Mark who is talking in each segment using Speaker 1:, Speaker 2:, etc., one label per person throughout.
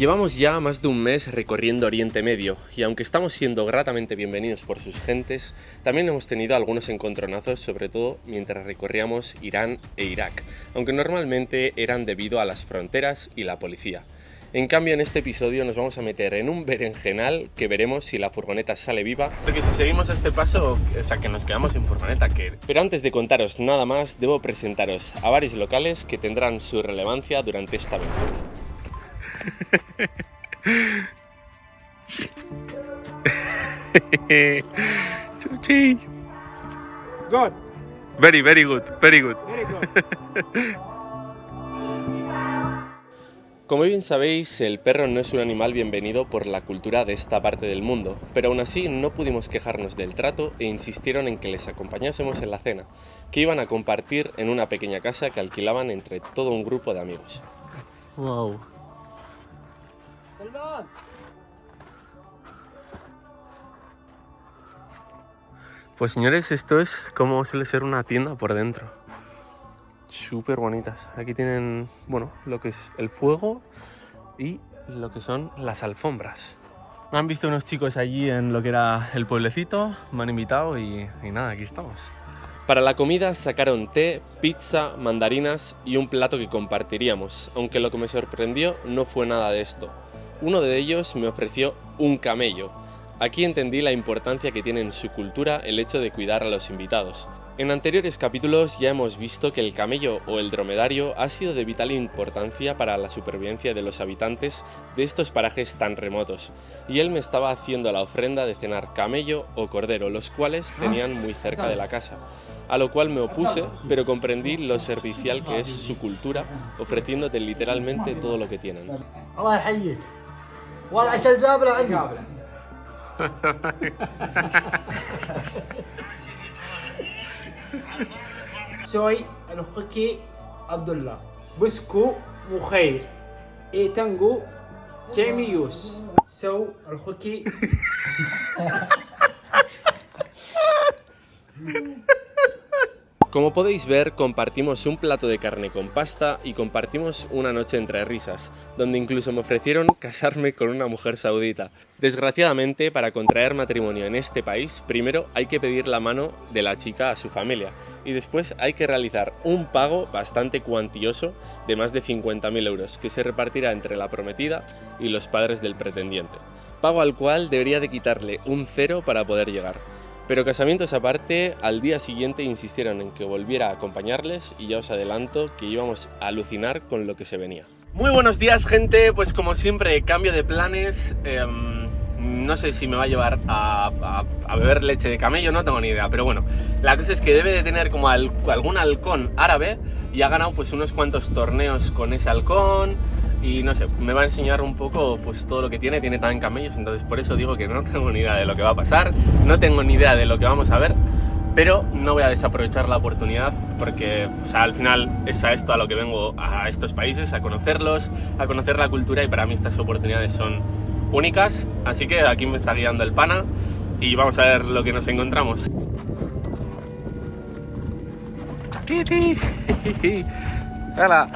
Speaker 1: Llevamos ya más de un mes recorriendo Oriente Medio y aunque estamos siendo gratamente bienvenidos por sus gentes, también hemos tenido algunos encontronazos, sobre todo mientras recorríamos Irán e Irak, aunque normalmente eran debido a las fronteras y la policía. En cambio, en este episodio nos vamos a meter en un berenjenal que veremos si la furgoneta sale viva, porque si seguimos a este paso, que nos quedamos sin furgoneta. Pero antes de contaros nada más, debo presentaros a varios locales que tendrán su relevancia durante esta aventura. Chuchi.
Speaker 2: Good.
Speaker 1: Very good.
Speaker 2: Very good.
Speaker 1: Como bien sabéis, el perro no es un animal bienvenido por la cultura de esta parte del mundo, pero aún así no pudimos quejarnos del trato e insistieron en que les acompañásemos en la cena, que iban a compartir en una pequeña casa que alquilaban entre todo un grupo de amigos. Wow.
Speaker 2: Salman.
Speaker 1: Pues señores, esto es como suele ser una tienda por dentro. Súper bonitas. Aquí tienen, bueno, lo que es el fuego y lo que son las alfombras. Me han visto unos chicos allí en lo que era el pueblecito, me han invitado y nada, aquí estamos. Para la comida sacaron té, pizza, mandarinas y un plato que compartiríamos, aunque lo que me sorprendió no fue nada de esto. Uno de ellos me ofreció un camello. Aquí entendí la importancia que tiene en su cultura el hecho de cuidar a los invitados. En anteriores capítulos ya hemos visto que el camello o el dromedario ha sido de vital importancia para la supervivencia de los habitantes de estos parajes tan remotos, y él me estaba haciendo la ofrenda de cenar camello o cordero, los cuales tenían muy cerca de la casa, a lo cual me opuse, pero comprendí lo servicial que es su cultura, ofreciéndote literalmente todo lo que tienen.
Speaker 2: Soy el-Hoki Abdullah. Busco mujer. Y tengo camillos. Soy el-Hoki.
Speaker 1: Como podéis ver, compartimos un plato de carne con pasta y compartimos una noche entre risas, donde incluso me ofrecieron casarme con una mujer saudita. Desgraciadamente, para contraer matrimonio en este país, primero hay que pedir la mano de la chica a su familia y después hay que realizar un pago bastante cuantioso de más de 50.000 euros, que se repartirá entre la prometida y los padres del pretendiente. Pago al cual debería de quitarle un 0 para poder llegar. Pero casamientos aparte, al día siguiente insistieron en que volviera a acompañarles y ya os adelanto que íbamos a alucinar con lo que se venía. Muy buenos días, gente, pues como siempre cambio de planes. No sé si me va a llevar a beber leche de camello, no tengo ni idea, pero bueno, la cosa es que debe de tener como algún halcón árabe y ha ganado pues unos cuantos torneos con ese halcón. Y no sé, me va a enseñar un poco pues todo lo que tiene también camellos, entonces por eso digo que no tengo ni idea de lo que va a pasar, no tengo ni idea de lo que vamos a ver, pero no voy a desaprovechar la oportunidad porque al final es a esto a lo que vengo, a estos países, a conocerlos, a conocer la cultura, y para mí estas oportunidades son únicas, así que aquí me está guiando el pana y vamos a ver lo que nos encontramos. ¡Hola!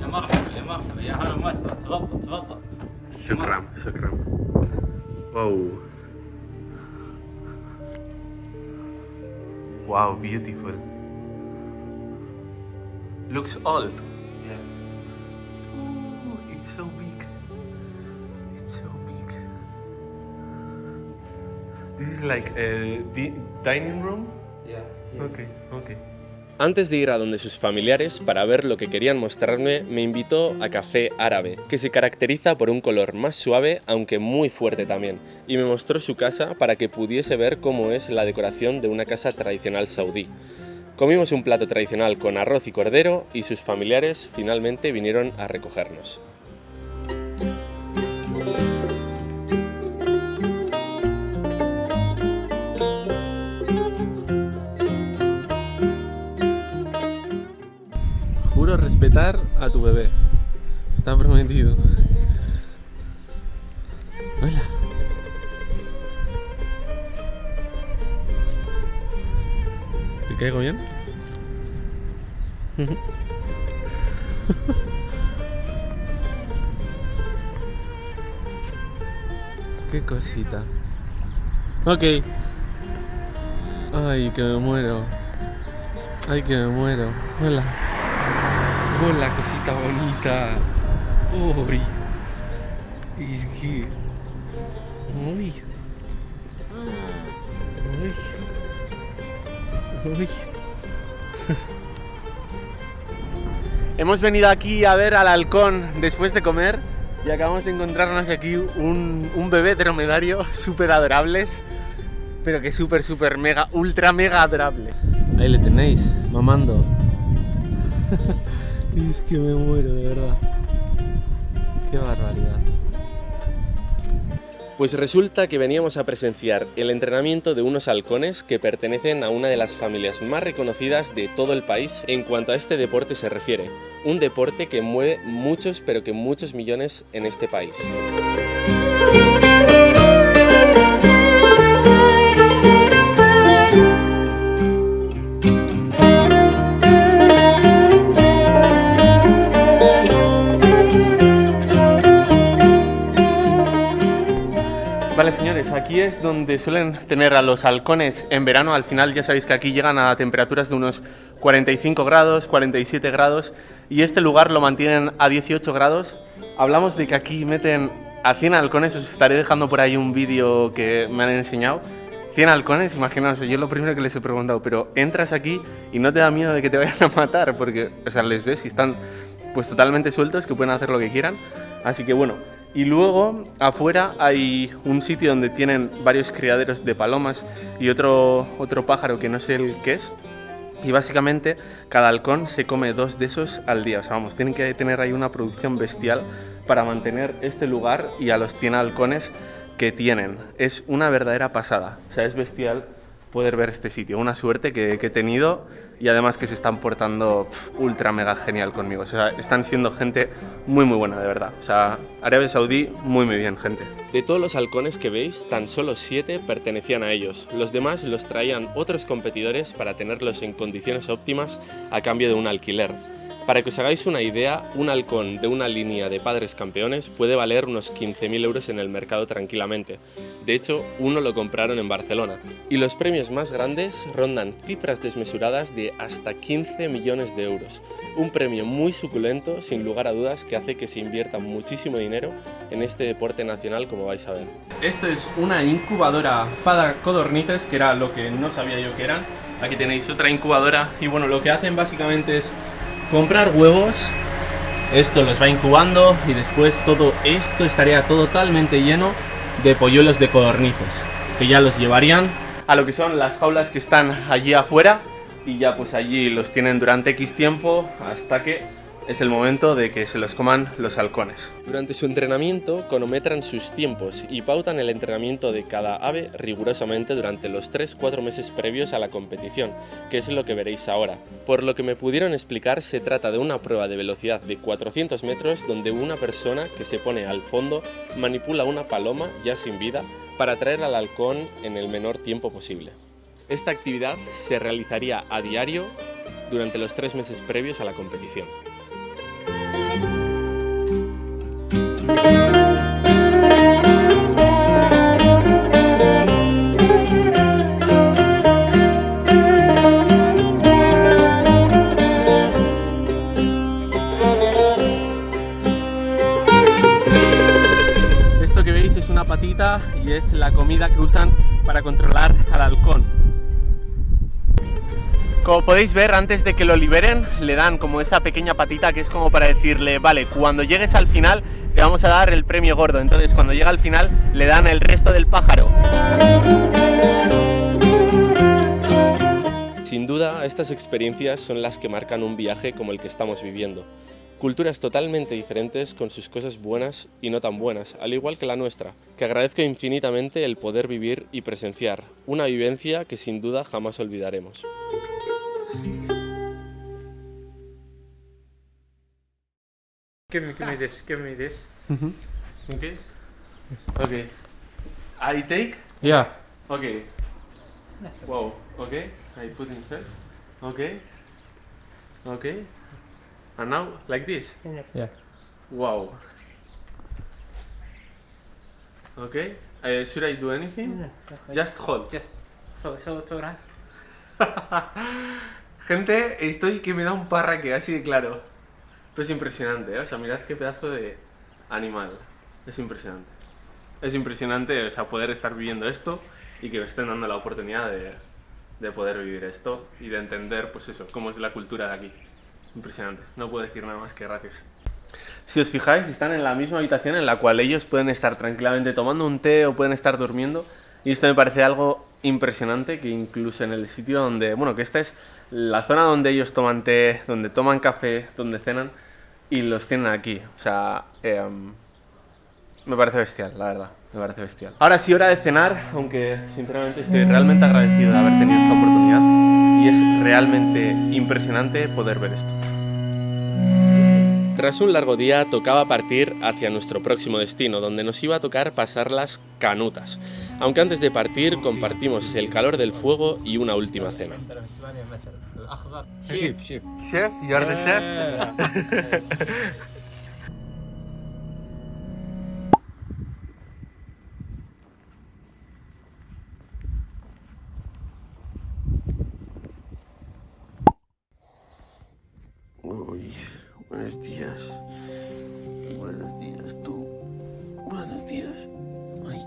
Speaker 3: يا مرحبا يا مرحبا يا هلا وسهلا تفضل تفضل
Speaker 1: شكرا wow beautiful, looks old. Oh, it's so big, this is like a dining room. Okay. Antes de ir a donde sus familiares para ver lo que querían mostrarme, me invitó a café árabe, que se caracteriza por un color más suave, aunque muy fuerte también, y me mostró su casa para que pudiese ver cómo es la decoración de una casa tradicional saudí. Comimos un plato tradicional con arroz y cordero y sus familiares finalmente vinieron a recogernos. Juro respetar a tu bebé. Está prometido. Hola. ¿Te caigo bien? qué cosita. Ok. Ay, que me muero. Ay, que me muero. Hola. Hola, cosita bonita. Uy. Es que... Uy. Uy. Uy. Hemos venido aquí a ver al halcón después de comer y acabamos de encontrarnos aquí un bebé dromedario súper adorables, pero que súper mega, ultra mega adorable. Ahí le tenéis, mamando. Es que me muero, de verdad. Qué barbaridad. Pues resulta que veníamos a presenciar el entrenamiento de unos halcones que pertenecen a una de las familias más reconocidas de todo el país en cuanto a este deporte se refiere. Un deporte que mueve muchos, pero que muchos millones en este país. Vale, señores, aquí es donde suelen tener a los halcones en verano. Al final ya sabéis que aquí llegan a temperaturas de unos 45 grados, 47 grados y este lugar lo mantienen a 18 grados. Hablamos de que aquí meten a 100 halcones, os estaré dejando por ahí un vídeo que me han enseñado. 100 halcones, imaginaos, yo lo primero que les he preguntado, pero entras aquí y no te da miedo de que te vayan a matar, porque, o sea, les ves y están pues totalmente sueltos, que pueden hacer lo que quieran. Así que bueno. Y luego afuera hay un sitio donde tienen varios criaderos de palomas y otro pájaro que no sé el qué es. Y básicamente cada halcón se come 2 de esos al día. O sea, vamos, tienen que tener ahí una producción bestial para mantener este lugar y a los 100 halcones que tienen. Es una verdadera pasada. O sea, es bestial poder ver este sitio. Una suerte que he tenido y además que se están portando ultra mega genial conmigo. O sea, están siendo gente muy buena, de verdad. O sea, Arabia Saudí, muy bien, gente. De todos los halcones que veis, tan solo 7 pertenecían a ellos. Los demás los traían otros competidores para tenerlos en condiciones óptimas a cambio de un alquiler. Para que os hagáis una idea, un halcón de una línea de padres campeones puede valer unos 15.000 euros en el mercado tranquilamente. De hecho, uno lo compraron en Barcelona. Y los premios más grandes rondan cifras desmesuradas de hasta 15 millones de euros. Un premio muy suculento, sin lugar a dudas, que hace que se invierta muchísimo dinero en este deporte nacional, como vais a ver. Esto es una incubadora para codornices, que era lo que no sabía yo que eran. Aquí tenéis otra incubadora y bueno, lo que hacen básicamente es comprar huevos, esto los va incubando y después todo esto estaría totalmente lleno de polluelos de codornices, que ya los llevarían a lo que son las jaulas que están allí afuera y ya pues allí los tienen durante X tiempo hasta que es el momento de que se los coman los halcones. Durante su entrenamiento cronometran sus tiempos y pautan el entrenamiento de cada ave rigurosamente durante los 3-4 meses previos a la competición, que es lo que veréis ahora. Por lo que me pudieron explicar, se trata de una prueba de velocidad de 400 metros donde una persona que se pone al fondo manipula una paloma ya sin vida para traer al halcón en el menor tiempo posible. Esta actividad se realizaría a diario durante los 3 meses previos a la competición. Esto que veis es una patita y es la comida que usan para controlar al halcón. Como podéis ver, antes de que lo liberen, le dan como esa pequeña patita que es como para decirle, vale, cuando llegues al final te vamos a dar el premio gordo. Entonces, cuando llega al final, le dan el resto del pájaro. Sin duda, estas experiencias son las que marcan un viaje como el que estamos viviendo. Culturas totalmente diferentes con sus cosas buenas y no tan buenas, al igual que la nuestra, que agradezco infinitamente el poder vivir y presenciar, una vivencia que sin duda jamás olvidaremos.
Speaker 2: Give me this.
Speaker 1: Okay. Okay. I take?
Speaker 2: Yeah.
Speaker 1: Okay. Wow. Okay. I put inside. Okay. Okay. And now, like this?
Speaker 2: Yeah.
Speaker 1: Wow. Okay. Should I do anything? Just hold.
Speaker 2: Just so right.
Speaker 1: Gente, estoy que me da un parraque, así de claro. Pero es impresionante, ¿eh? O sea, mirad qué pedazo de animal. Es impresionante. Es impresionante, o sea, poder estar viviendo esto y que me estén dando la oportunidad de poder vivir esto y de entender, pues eso, cómo es la cultura de aquí. Impresionante. No puedo decir nada más que gracias. Si os fijáis, están en la misma habitación en la cual ellos pueden estar tranquilamente tomando un té o pueden estar durmiendo. Y esto me parece algo impresionante, que incluso en el sitio donde... Bueno, que esta es la zona donde ellos toman té, donde toman café, donde cenan, y los tienen aquí. O sea, me parece bestial, la verdad. Me parece bestial. Ahora sí, hora de cenar, aunque sinceramente estoy realmente agradecido de haber tenido esta oportunidad. Y es realmente impresionante poder ver esto. Tras un largo día tocaba partir hacia nuestro próximo destino, donde nos iba a tocar pasar las canutas. Aunque antes de partir compartimos el calor del fuego y una última cena.
Speaker 2: Chef.
Speaker 1: Chef, you are the chef. Uy, buenos días. Buenos días, tú. Buenos días. Ay.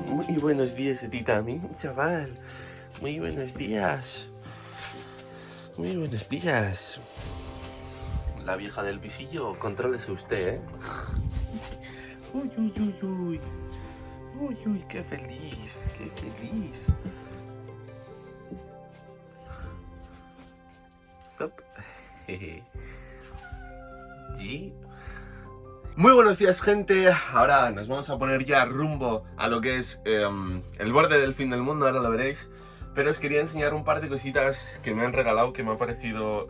Speaker 1: Muy buenos días a ti también, chaval. Muy buenos días. Muy buenos días. La vieja del visillo, contrólese usted, ¿eh? Uy, uy, uy, uy. Uy, uy, qué feliz, qué feliz. Sup. ¿Sí? Muy buenos días, gente. Ahora nos vamos a poner ya rumbo a lo que es el borde del fin del mundo, ahora lo veréis. Pero os quería enseñar un par de cositas que me han regalado, que me ha parecido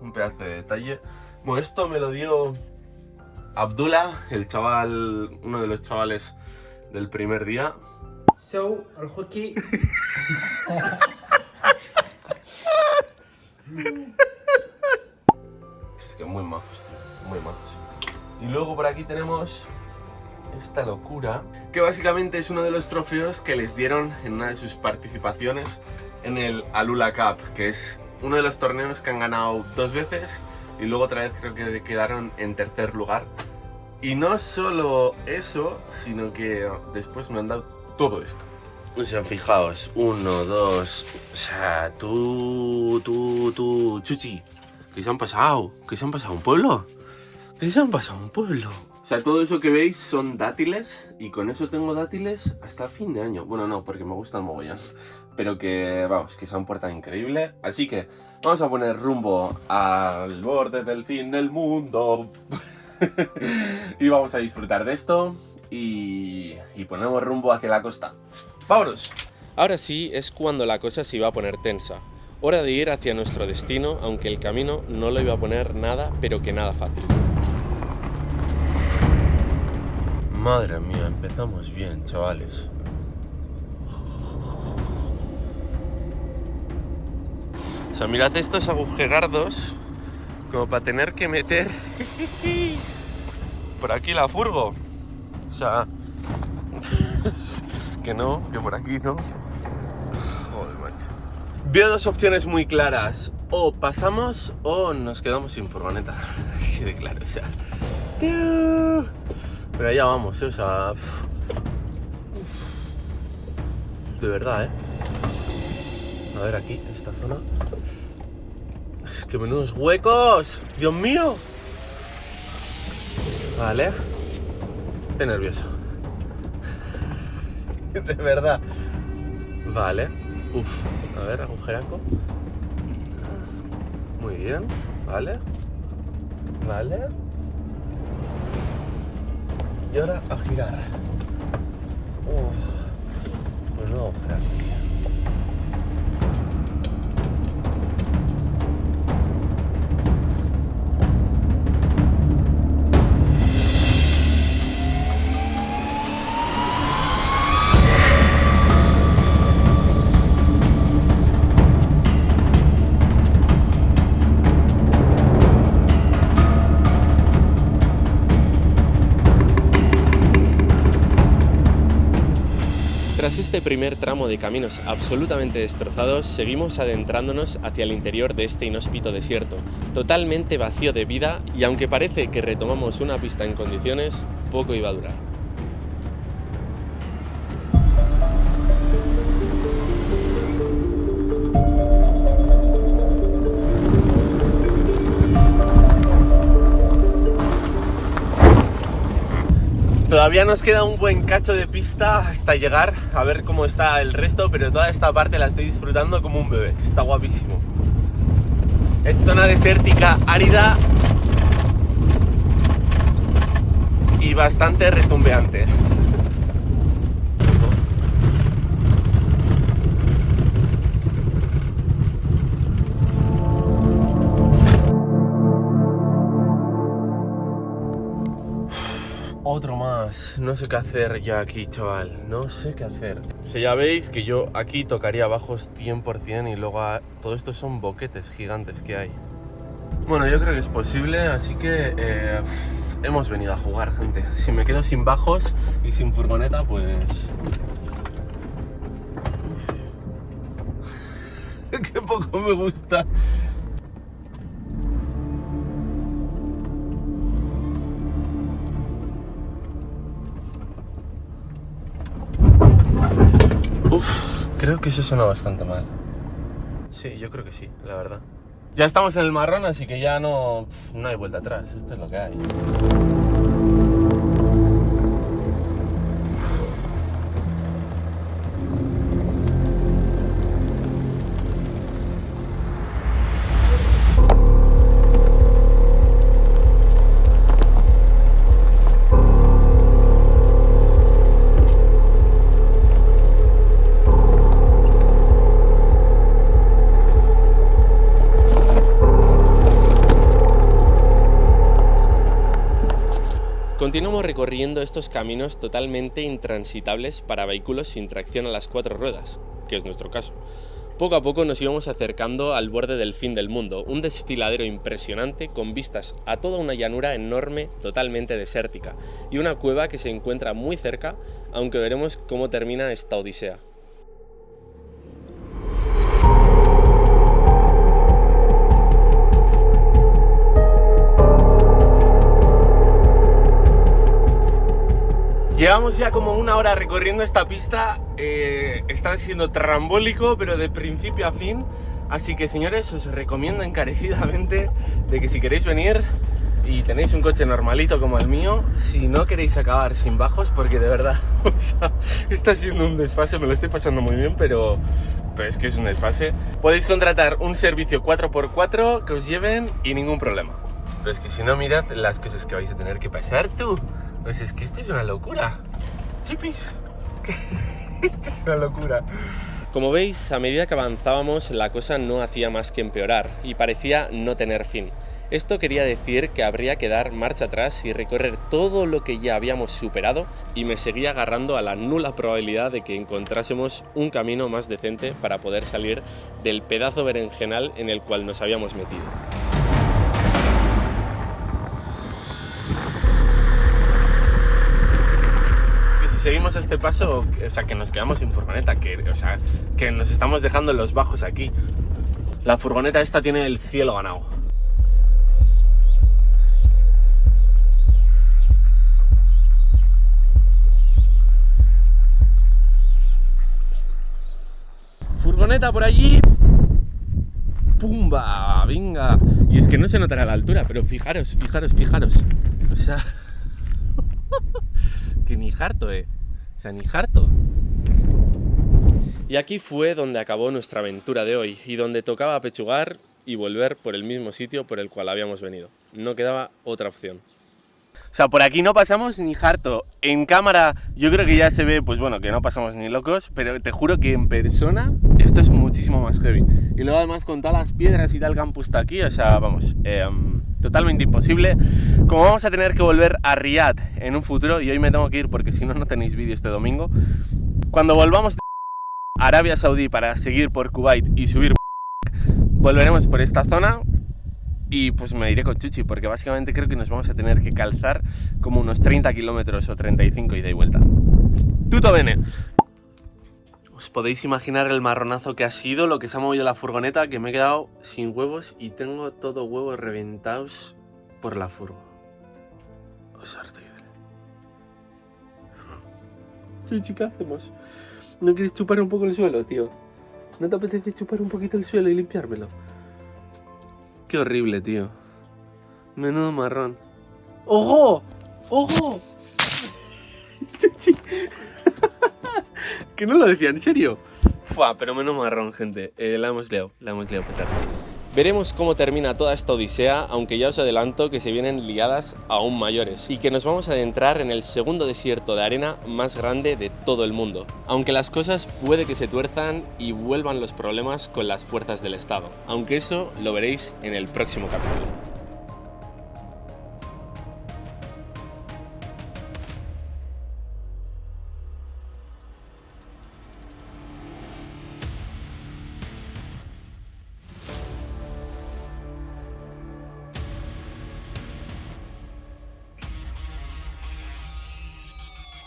Speaker 1: un pedazo de detalle. Bueno, esto me lo dio Abdullah, el chaval, uno de los chavales del primer día.
Speaker 2: So, el hockey.
Speaker 1: Es que muy majos, tío, muy majos. Y luego por aquí tenemos esta locura, que básicamente es uno de los trofeos que les dieron en una de sus participaciones en el Alula Cup, que es uno de los torneos que han ganado 2 veces y luego otra vez creo que quedaron en tercer lugar. Y no solo eso, sino que después me han dado todo esto. O sea, fijaos, 1, 2, o sea, tú, Chuchi, ¿qué se han pasado? ¿Qué se han pasado un pueblo? ¿Qué se han pasado un pueblo? O sea, todo eso que veis son dátiles y con eso tengo dátiles hasta fin de año. Bueno, no, porque me gusta el mogollón. Pero que, vamos, que se han portado increíble. Así que vamos a poner rumbo al borde del fin del mundo. Y vamos a disfrutar de esto y ponemos rumbo hacia la costa. ¡Vámonos! Ahora sí es cuando la cosa se iba a poner tensa. Hora de ir hacia nuestro destino, aunque el camino no lo iba a poner nada, pero que nada fácil. Madre mía, empezamos bien, chavales. O sea, mirad estos agujerardos como para tener que meter por aquí la furgo. O sea, que no, que por aquí no. Joder, macho. Veo 2 opciones muy claras. O pasamos o nos quedamos sin furgoneta. Así de claro, o sea. Pero allá vamos, o sea. De verdad, A ver aquí, esta zona. Es que menudos huecos. ¡Dios mío! Vale. Estoy nervioso. De verdad. Vale. Uf. A ver, agujeraco. Muy bien. Vale. Vale. Y ahora a girar. Pues no, agujeraco. Tras este primer tramo de caminos absolutamente destrozados, seguimos adentrándonos hacia el interior de este inhóspito desierto, totalmente vacío de vida, y aunque parece que retomamos una pista en condiciones, poco iba a durar. Todavía nos queda un buen cacho de pista hasta llegar a ver cómo está el resto, pero toda esta parte la estoy disfrutando como un bebé. Está guapísimo. Es zona desértica, árida y bastante retumbeante. Otro más, no sé qué hacer ya aquí, chaval, no sé qué hacer. Si ya veis que yo aquí tocaría bajos 100% y luego todo esto son boquetes gigantes que hay. Bueno, yo creo que es posible, así que hemos venido a jugar, gente. Si me quedo sin bajos y sin furgoneta, pues... Qué poco me gusta. Uf, creo que eso suena bastante mal. Sí, yo creo que sí, la verdad. Ya estamos en el marrón, así que ya no hay vuelta atrás. Esto es lo que hay. Continuamos recorriendo estos caminos totalmente intransitables para vehículos sin tracción a las 4 ruedas, que es nuestro caso. Poco a poco nos íbamos acercando al borde del fin del mundo, un desfiladero impresionante con vistas a toda una llanura enorme, totalmente desértica, y una cueva que se encuentra muy cerca, aunque veremos cómo termina esta odisea. Llevamos ya como una hora recorriendo esta pista, está siendo trambólico, pero de principio a fin, así que señores, os recomiendo encarecidamente de que si queréis venir y tenéis un coche normalito como el mío, si no queréis acabar sin bajos, porque de verdad, o sea, está siendo un desfase, me lo estoy pasando muy bien, pero es que es un desfase. Podéis contratar un servicio 4x4 que os lleven y ningún problema. Pero es que si no, mirad las cosas que vais a tener que pasar tú. Pues es que esto es una locura. Chipis, esto es una locura. Como veis, a medida que avanzábamos, la cosa no hacía más que empeorar y parecía no tener fin. Esto quería decir que habría que dar marcha atrás y recorrer todo lo que ya habíamos superado, y me seguía agarrando a la nula probabilidad de que encontrásemos un camino más decente para poder salir del pedazo berenjenal en el cual nos habíamos metido. Si seguimos este paso, o sea, que nos quedamos sin furgoneta, que nos estamos dejando los bajos aquí. La furgoneta esta tiene el cielo ganado. Furgoneta por allí. ¡Pumba! ¡Venga! Y es que no se notará la altura, pero fijaros. O sea... que ni harto, O sea, ni harto. Y aquí fue donde acabó nuestra aventura de hoy, y donde tocaba apechugar y volver por el mismo sitio por el cual habíamos venido. No quedaba otra opción. O sea, por aquí no pasamos ni harto. En cámara yo creo que ya se ve, pues bueno, que no pasamos ni locos, pero te juro que en persona esto es muchísimo más heavy. Y luego además con todas las piedras y tal que han puesto aquí, o sea, vamos, totalmente imposible. Como vamos a tener que volver a Riad en un futuro, y hoy me tengo que ir porque si no, no tenéis vídeo este domingo. Cuando volvamos a Arabia Saudí para seguir por Kuwait y subir, volveremos por esta zona. Y pues me iré con Chuchi, porque básicamente creo que nos vamos a tener que calzar como unos 30 kilómetros o 35 ida y vuelta. Tutto bene. os podéis imaginar el marronazo que ha sido, lo que se ha movido la furgoneta, que me he quedado sin huevos y tengo todo huevos reventados por la furgo. Os harto. Chichi, ¿qué hacemos? ¿No quieres chupar un poco el suelo, tío? ¿No te apetece chupar un poquito el suelo y limpiármelo? Qué horrible, tío. Menudo marrón. ¡Ojo! ¡Ojo! Chichi. ¿Que no lo decía en serio? Fua, pero menudo marrón, gente. La hemos liado petardo. Veremos cómo termina toda esta odisea, aunque ya os adelanto que se vienen liadas aún mayores y que nos vamos a adentrar en el segundo desierto de arena más grande de todo el mundo. Aunque las cosas puede que se tuerzan y vuelvan los problemas con las fuerzas del Estado, aunque eso lo veréis en el próximo capítulo.